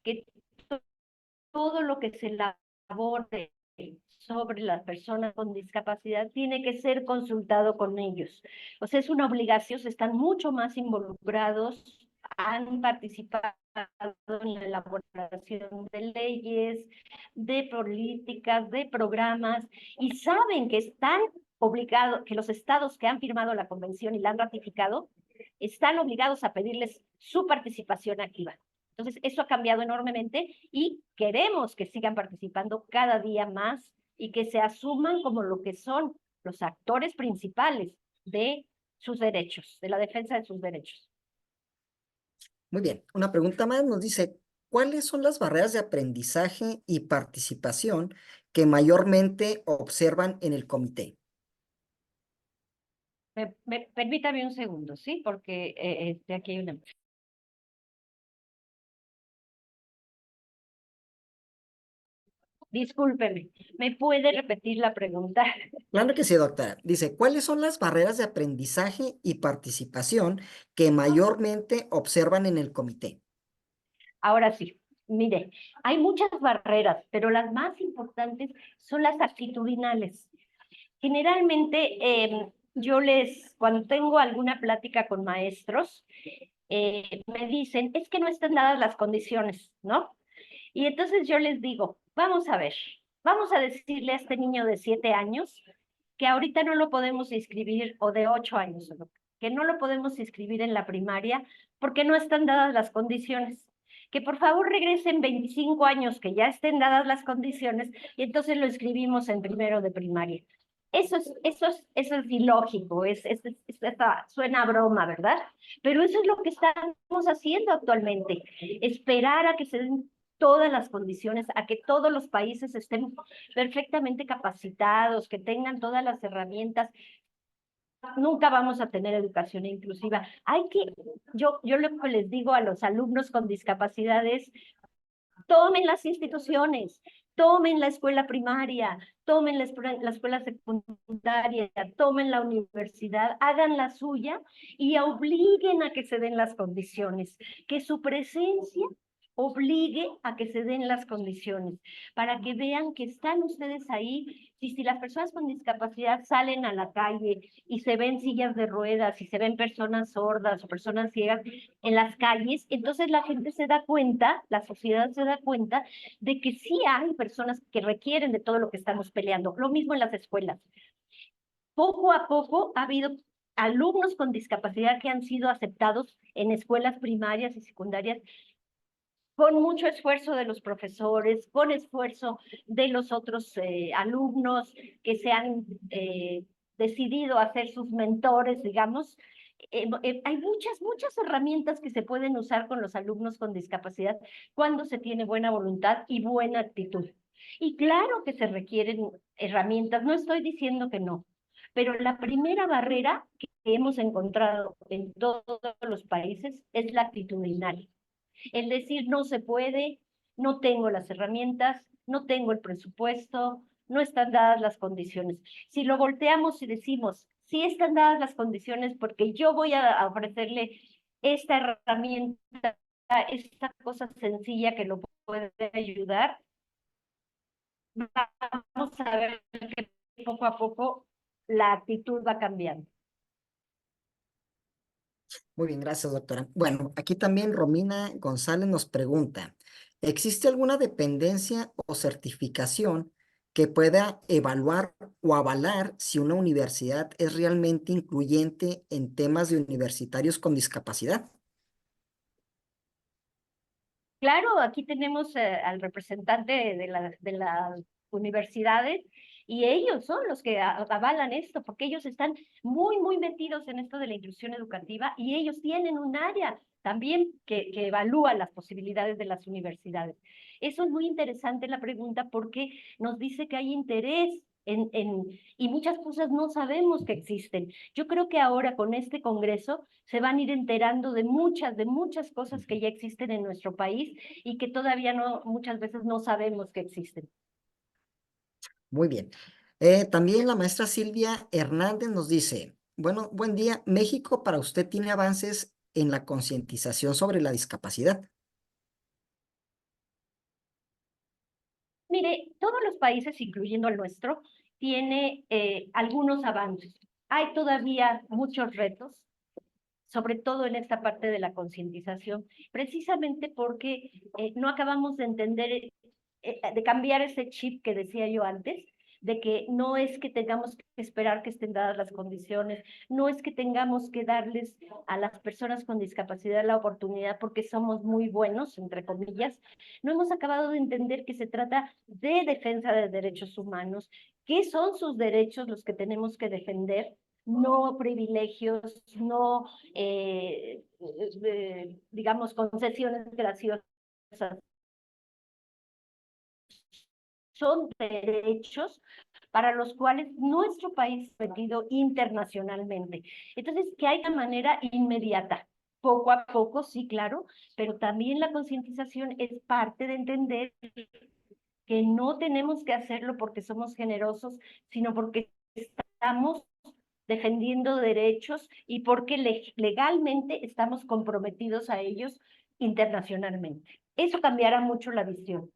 que todo lo que se elabore sobre las personas con discapacidad tiene que ser consultado con ellos. O sea, es una obligación, están mucho más involucrados, han participado en la elaboración de leyes, de políticas, de programas, y saben que están obligados, que los estados que han firmado la convención y la han ratificado, están obligados a pedirles su participación activa. Entonces, eso ha cambiado enormemente y queremos que sigan participando cada día más y que se asuman como lo que son los actores principales de sus derechos, de la defensa de sus derechos. Muy bien, una pregunta más nos dice, ¿cuáles son las barreras de aprendizaje y participación que mayormente observan en el comité? Permítame un segundo, ¿sí? Porque aquí hay una... Discúlpeme, ¿me puede repetir la pregunta? Claro que sí, doctora. Dice, ¿cuáles son las barreras de aprendizaje y participación que mayormente observan en el comité? Ahora sí, mire, hay muchas barreras, pero las más importantes son las actitudinales. Generalmente, cuando tengo alguna plática con maestros, me dicen, es que no están dadas las condiciones, ¿no? Y entonces yo les digo, vamos a ver, vamos a decirle a este niño de 7 años que ahorita no lo podemos inscribir, o de 8 años, que no lo podemos inscribir en la primaria porque no están dadas las condiciones. Que por favor regresen 25 años, que ya estén dadas las condiciones, y entonces lo inscribimos en primero de primaria. Eso es ilógico, suena a broma, ¿verdad? Pero eso es lo que estamos haciendo actualmente, esperar a que se den todas las condiciones, a que todos los países estén perfectamente capacitados, que tengan todas las herramientas. Nunca vamos a tener educación inclusiva. Yo lo que les digo a los alumnos con discapacidades, tomen las instituciones, tomen la escuela primaria, tomen la escuela secundaria, tomen la universidad, hagan la suya y obliguen a que se den las condiciones, que su presencia obligue a que se den las condiciones, para que vean que están ustedes ahí. Y si las personas con discapacidad salen a la calle y se ven sillas de ruedas y se ven personas sordas o personas ciegas en las calles, entonces la gente se da cuenta, la sociedad se da cuenta de que sí hay personas que requieren de todo lo que estamos peleando. Lo mismo en las escuelas. Poco a poco ha habido alumnos con discapacidad que han sido aceptados en escuelas primarias y secundarias con mucho esfuerzo de los profesores, con esfuerzo de los otros alumnos que se han decidido a ser sus mentores, digamos. Hay muchas herramientas que se pueden usar con los alumnos con discapacidad cuando se tiene buena voluntad y buena actitud. Y claro que se requieren herramientas, no estoy diciendo que no, pero la primera barrera que hemos encontrado en todos los países es la actitudinal. El decir no se puede, no tengo las herramientas, no tengo el presupuesto, no están dadas las condiciones. Si lo volteamos y decimos, sí están dadas las condiciones porque yo voy a ofrecerle esta herramienta, esta cosa sencilla que lo puede ayudar, vamos a ver que poco a poco la actitud va cambiando. Muy bien, gracias, doctora. Bueno, aquí también Romina González nos pregunta, ¿existe alguna dependencia o certificación que pueda evaluar o avalar si una universidad es realmente incluyente en temas de universitarios con discapacidad? Claro, aquí tenemos al representante de las universidades, y ellos son los que avalan esto, porque ellos están muy metidos en esto de la inclusión educativa, y ellos tienen un área también que evalúa las posibilidades de las universidades. Eso es muy interesante la pregunta, porque nos dice que hay interés y muchas cosas no sabemos que existen. Yo creo que ahora con este congreso se van a ir enterando de muchas cosas que ya existen en nuestro país y que todavía no, muchas veces no sabemos que existen. Muy bien. También la maestra Silvia Hernández nos dice, bueno, buen día. México para usted tiene avances en la concientización sobre la discapacidad. Mire, todos los países, incluyendo el nuestro, tiene algunos avances. Hay todavía muchos retos, sobre todo en esta parte de la concientización, precisamente porque no acabamos de entender, de cambiar ese chip que decía yo antes, de que no es que tengamos que esperar que estén dadas las condiciones, no es que tengamos que darles a las personas con discapacidad la oportunidad porque somos muy buenos, entre comillas. No hemos acabado de entender que se trata de defensa de derechos humanos, que son sus derechos los que tenemos que defender, no privilegios, no, digamos, concesiones graciosas. Son derechos para los cuales nuestro país ha pedido internacionalmente. Entonces, que haya manera inmediata, poco a poco, sí, claro, pero también la concientización es parte de entender que no tenemos que hacerlo porque somos generosos, sino porque estamos defendiendo derechos y porque legalmente estamos comprometidos a ellos internacionalmente. Eso cambiará mucho la visión.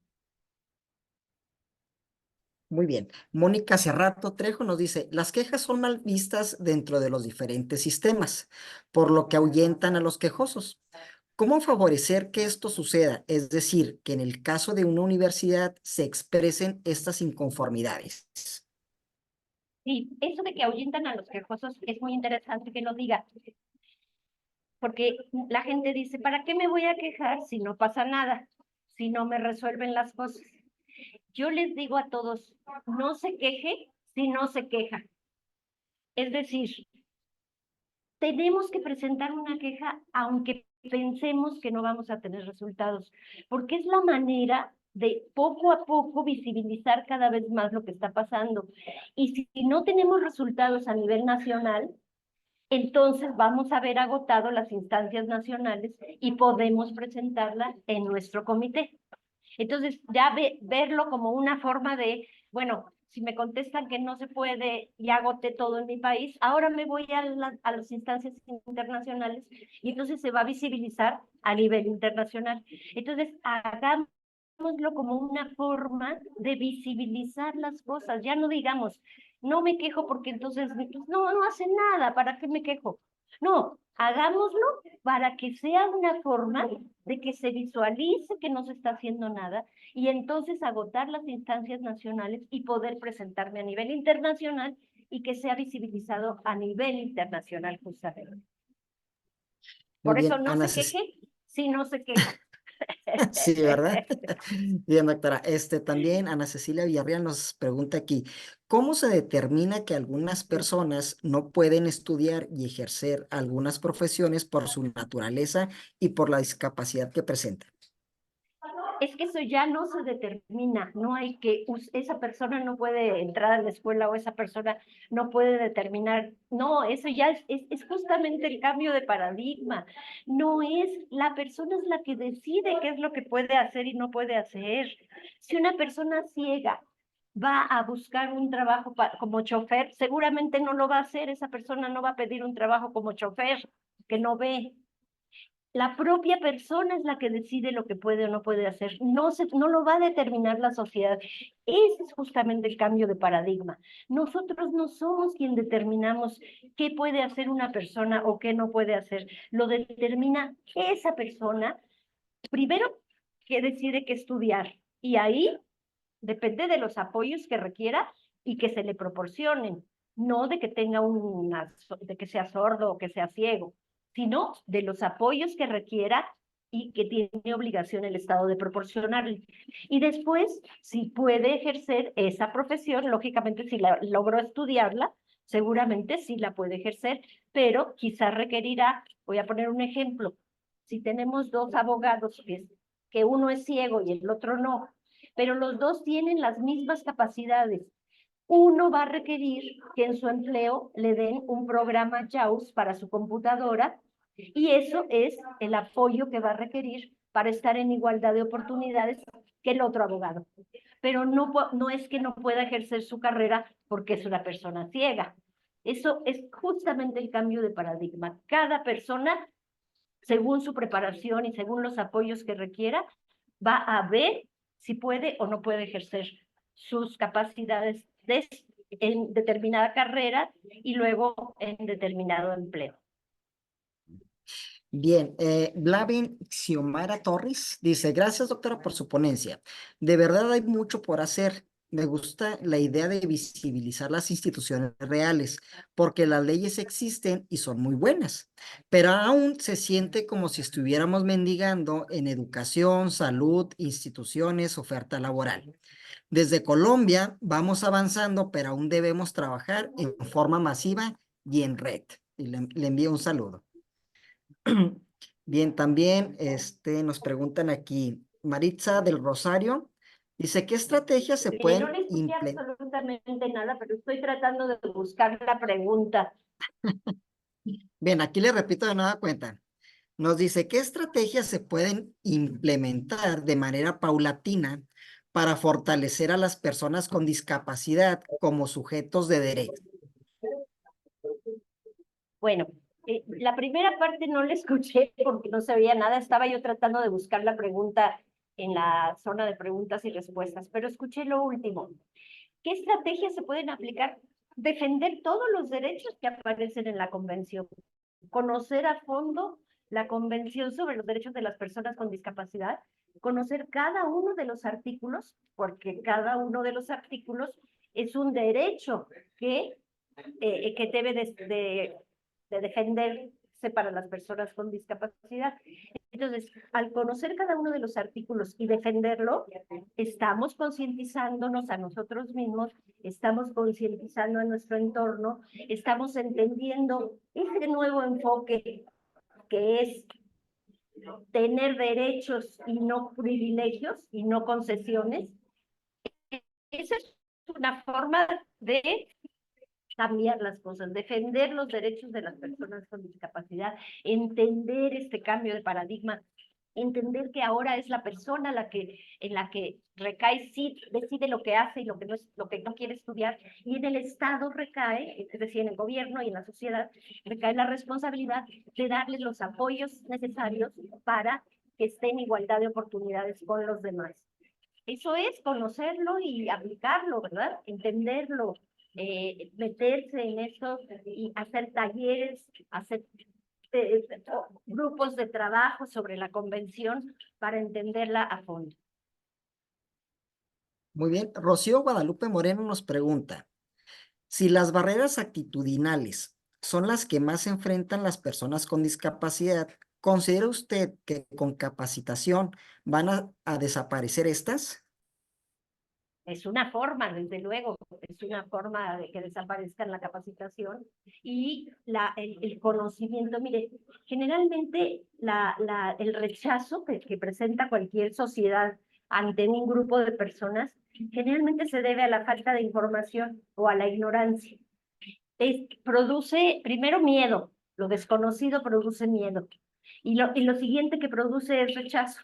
Muy bien. Mónica Cerrato Trejo nos dice, las quejas son mal vistas dentro de los diferentes sistemas, por lo que ahuyentan a los quejosos. ¿Cómo favorecer que esto suceda? Es decir, que en el caso de una universidad se expresen estas inconformidades. Sí, eso de que ahuyentan a los quejosos es muy interesante que lo diga, porque la gente dice, ¿para qué me voy a quejar si no pasa nada? Si no me resuelven las cosas. Yo les digo a todos, no se queje si no se queja. Es decir, tenemos que presentar una queja aunque pensemos que no vamos a tener resultados, porque es la manera de poco a poco visibilizar cada vez más lo que está pasando. Y si no tenemos resultados a nivel nacional, entonces vamos a haber agotado las instancias nacionales y podemos presentarla en nuestro comité. Entonces, ya verlo como una forma de, bueno, si me contestan que no se puede y agoté todo en mi país, ahora me voy a las instancias internacionales y entonces se va a visibilizar a nivel internacional. Entonces, hagámoslo como una forma de visibilizar las cosas. Ya no digamos, no me quejo porque entonces, no hace nada, ¿para qué me quejo? No, hagámoslo para que sea una forma de que se visualice que no se está haciendo nada y entonces agotar las instancias nacionales y poder presentarme a nivel internacional y que sea visibilizado a nivel internacional justamente. Muy Por eso bien, no Ana se queje si no se queja. Sí, ¿verdad? Bien, doctora. También Ana Cecilia Villarreal nos pregunta aquí, ¿cómo se determina que algunas personas no pueden estudiar y ejercer algunas profesiones por su naturaleza y por la discapacidad que presentan? Es que eso ya no se determina, no hay que, esa persona no puede entrar a la escuela o esa persona no puede determinar, no, eso ya es justamente el cambio de paradigma, no es, la persona es la que decide qué es lo que puede hacer y no puede hacer. Si una persona ciega va a buscar un trabajo como chofer, seguramente no lo va a hacer, esa persona no va a pedir un trabajo como chofer, que no ve. La propia persona es la que decide lo que puede o no puede hacer. No lo va a determinar la sociedad. Ese es justamente el cambio de paradigma. Nosotros no somos quien determinamos qué puede hacer una persona o qué no puede hacer. Lo determina esa persona, primero, que decide qué estudiar. Y ahí depende de los apoyos que requiera y que se le proporcionen. No de que tenga de que sea sordo o que sea ciego, sino de los apoyos que requiera y que tiene obligación el Estado de proporcionarle. Y después, si puede ejercer esa profesión, lógicamente si logró estudiarla, seguramente sí la puede ejercer, pero quizás requerirá, voy a poner un ejemplo, si tenemos dos abogados, que uno es ciego y el otro no, pero los dos tienen las mismas capacidades, uno va a requerir que en su empleo le den un programa JAWS para su computadora, y eso es el apoyo que va a requerir para estar en igualdad de oportunidades que el otro abogado. Pero no es que no pueda ejercer su carrera porque es una persona ciega. Eso es justamente el cambio de paradigma. Cada persona, según su preparación y según los apoyos que requiera, va a ver si puede o no puede ejercer sus capacidades en determinada carrera y luego en determinado empleo. Bien, Blavin Xiomara Torres dice, gracias doctora por su ponencia. De verdad hay mucho por hacer. Me gusta la idea de visibilizar las instituciones reales, porque las leyes existen y son muy buenas, pero aún se siente como si estuviéramos mendigando en educación, salud, instituciones, oferta laboral. Desde Colombia vamos avanzando, pero aún debemos trabajar en forma masiva y en red. Y le envío un saludo. Bien, también nos preguntan aquí, Maritza del Rosario, dice, ¿qué estrategias se No pueden le escuché implementar? absolutamente nada, pero estoy tratando de buscar la pregunta. Bien, aquí le repito de nueva cuenta. Nos dice, ¿qué estrategias se pueden implementar de manera paulatina para fortalecer a las personas con discapacidad como sujetos de derecho? Bueno, la primera parte no la escuché porque no sabía nada. Estaba yo tratando de buscar la pregunta en la zona de preguntas y respuestas, pero escuché lo último. ¿Qué estrategias se pueden aplicar? Defender todos los derechos que aparecen en la Convención. Conocer a fondo la Convención sobre los Derechos de las Personas con Discapacidad. Conocer cada uno de los artículos, porque cada uno de los artículos es un derecho que debe de defenderse para las personas con discapacidad. Entonces, al conocer cada uno de los artículos y defenderlo, estamos concientizándonos a nosotros mismos, estamos concientizando a nuestro entorno, estamos entendiendo este nuevo enfoque que es tener derechos y no privilegios y no concesiones. Esa es una forma de cambiar las cosas, defender los derechos de las personas con discapacidad, entender este cambio de paradigma, entender que ahora es la persona en la que recae, sí, decide lo que hace y lo que no quiere estudiar, y en el Estado recae, es decir, en el gobierno y en la sociedad, recae la responsabilidad de darles los apoyos necesarios para que esté en igualdad de oportunidades con los demás. Eso es conocerlo y aplicarlo, ¿verdad? Entenderlo, meterse en eso y hacer talleres, hacer grupos de trabajo sobre la convención para entenderla a fondo. Muy bien, Rocío Guadalupe Moreno nos pregunta, si las barreras actitudinales son las que más enfrentan las personas con discapacidad, ¿considera usted que con capacitación van a desaparecer estas? Es una forma, desde luego, es una forma de que desaparezca la capacitación y el conocimiento. Mire, generalmente el rechazo que presenta cualquier sociedad ante un grupo de personas generalmente se debe a la falta de información o a la ignorancia. Produce primero miedo, lo desconocido produce miedo, y lo siguiente que produce es rechazo.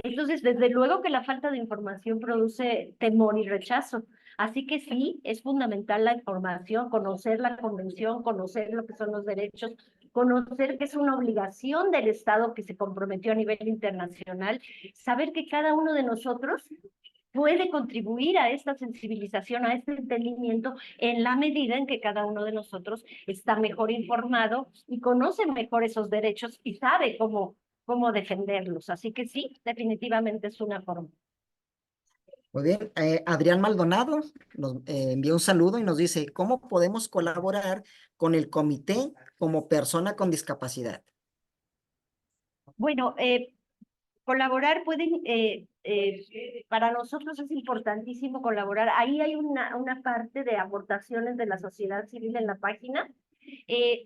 Entonces, desde luego que la falta de información produce temor y rechazo. Así que sí, es fundamental la información, conocer la convención, conocer lo que son los derechos, conocer que es una obligación del Estado que se comprometió a nivel internacional, saber que cada uno de nosotros puede contribuir a esta sensibilización, a este entendimiento, en la medida en que cada uno de nosotros está mejor informado y conoce mejor esos derechos y sabe cómo defenderlos. Así que sí, definitivamente es una forma. Muy bien, Adrián Maldonado nos envía un saludo y nos dice, ¿cómo podemos colaborar con el comité como persona con discapacidad? Bueno, colaborar para nosotros es importantísimo colaborar. Ahí hay una parte de aportaciones de la sociedad civil en la página.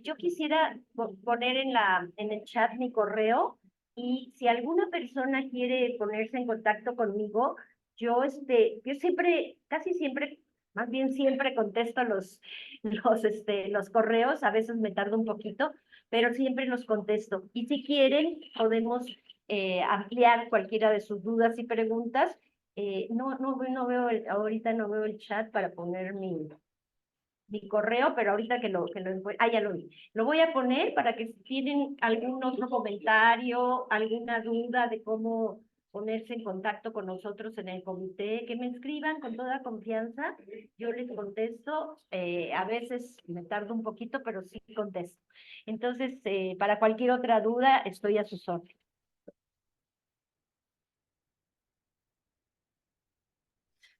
Yo quisiera poner en el chat mi correo, y si alguna persona quiere ponerse en contacto conmigo, yo siempre, casi siempre, más bien siempre contesto los correos, a veces me tardo un poquito, pero siempre los contesto. Y si quieren, podemos ampliar cualquiera de sus dudas y preguntas. No veo ahorita no veo el chat para poner mi correo, pero ahorita ya lo vi. Lo voy a poner para que si tienen algún otro comentario, alguna duda de cómo ponerse en contacto con nosotros en el comité, que me escriban con toda confianza. Yo les contesto. A veces me tardo un poquito, pero sí contesto. Entonces, para cualquier otra duda, estoy a sus órdenes.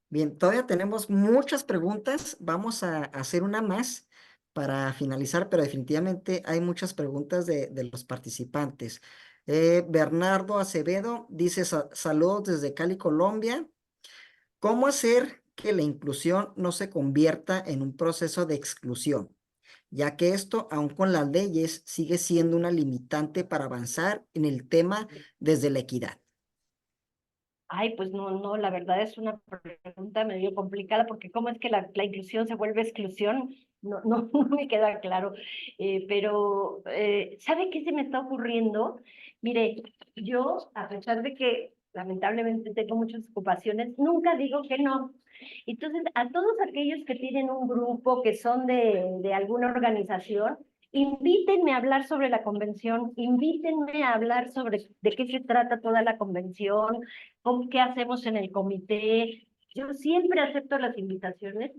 Bien, todavía tenemos muchas preguntas. Vamos a hacer una más para finalizar, pero definitivamente hay muchas preguntas de los participantes. Bernardo Acevedo dice, saludos desde Cali, Colombia. ¿Cómo hacer que la inclusión no se convierta en un proceso de exclusión? Ya que esto, aun con las leyes, sigue siendo una limitante para avanzar en el tema desde la equidad. Ay, pues no, la verdad es una pregunta medio complicada, porque ¿cómo es que la inclusión se vuelve exclusión? No me queda claro. Pero, ¿sabe qué se me está ocurriendo? Mire, yo, a pesar de que lamentablemente tengo muchas ocupaciones, nunca digo que no. Entonces, a todos aquellos que tienen un grupo, que son de alguna organización, invítenme a hablar sobre la convención, invítenme a hablar sobre de qué se trata toda la convención, qué hacemos en el comité. Yo siempre acepto las invitaciones,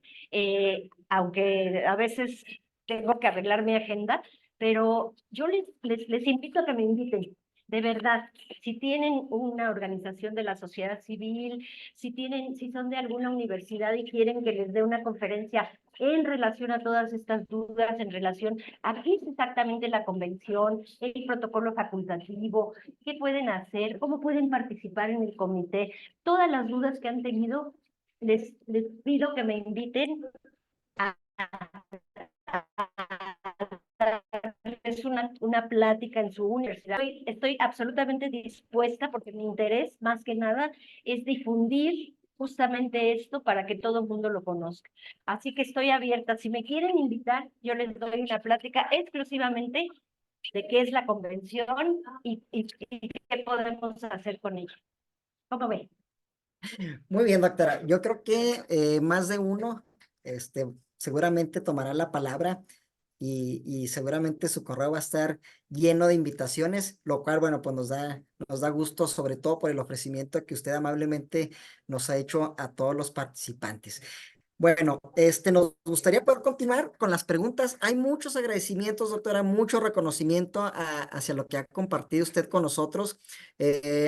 aunque a veces tengo que arreglar mi agenda, pero yo les invito a que me inviten. De verdad, si tienen una organización de la sociedad civil, si son de alguna universidad y quieren que les dé una conferencia en relación a todas estas dudas, en relación a qué es exactamente la convención, el protocolo facultativo, qué pueden hacer, cómo pueden participar en el comité, todas las dudas que han tenido, les pido que me inviten a es una plática en su universidad. Estoy absolutamente dispuesta, porque mi interés más que nada es difundir justamente esto para que todo el mundo lo conozca. Así que estoy abierta. Si me quieren invitar, yo les doy una plática exclusivamente de qué es la convención y qué podemos hacer con ella. ¿Cómo ven? Muy bien, doctora. Yo creo que más de uno seguramente tomará la palabra y seguramente su correo va a estar lleno de invitaciones, lo cual, bueno, pues nos da gusto, sobre todo por el ofrecimiento que usted amablemente nos ha hecho a todos los participantes. Bueno, nos gustaría poder continuar con las preguntas. Hay muchos agradecimientos, doctora, mucho reconocimiento hacia lo que ha compartido usted con nosotros.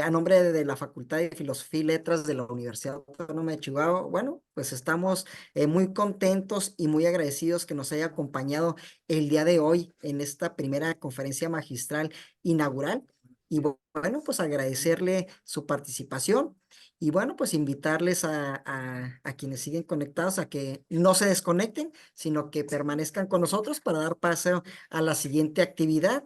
A nombre de la Facultad de Filosofía y Letras de la Universidad Autónoma de Chihuahua, bueno, pues estamos muy contentos y muy agradecidos que nos haya acompañado el día de hoy en esta primera conferencia magistral inaugural. Y bueno, pues agradecerle su participación. Y bueno, pues invitarles a quienes siguen conectados a que no se desconecten, sino que permanezcan con nosotros para dar paso a la siguiente actividad,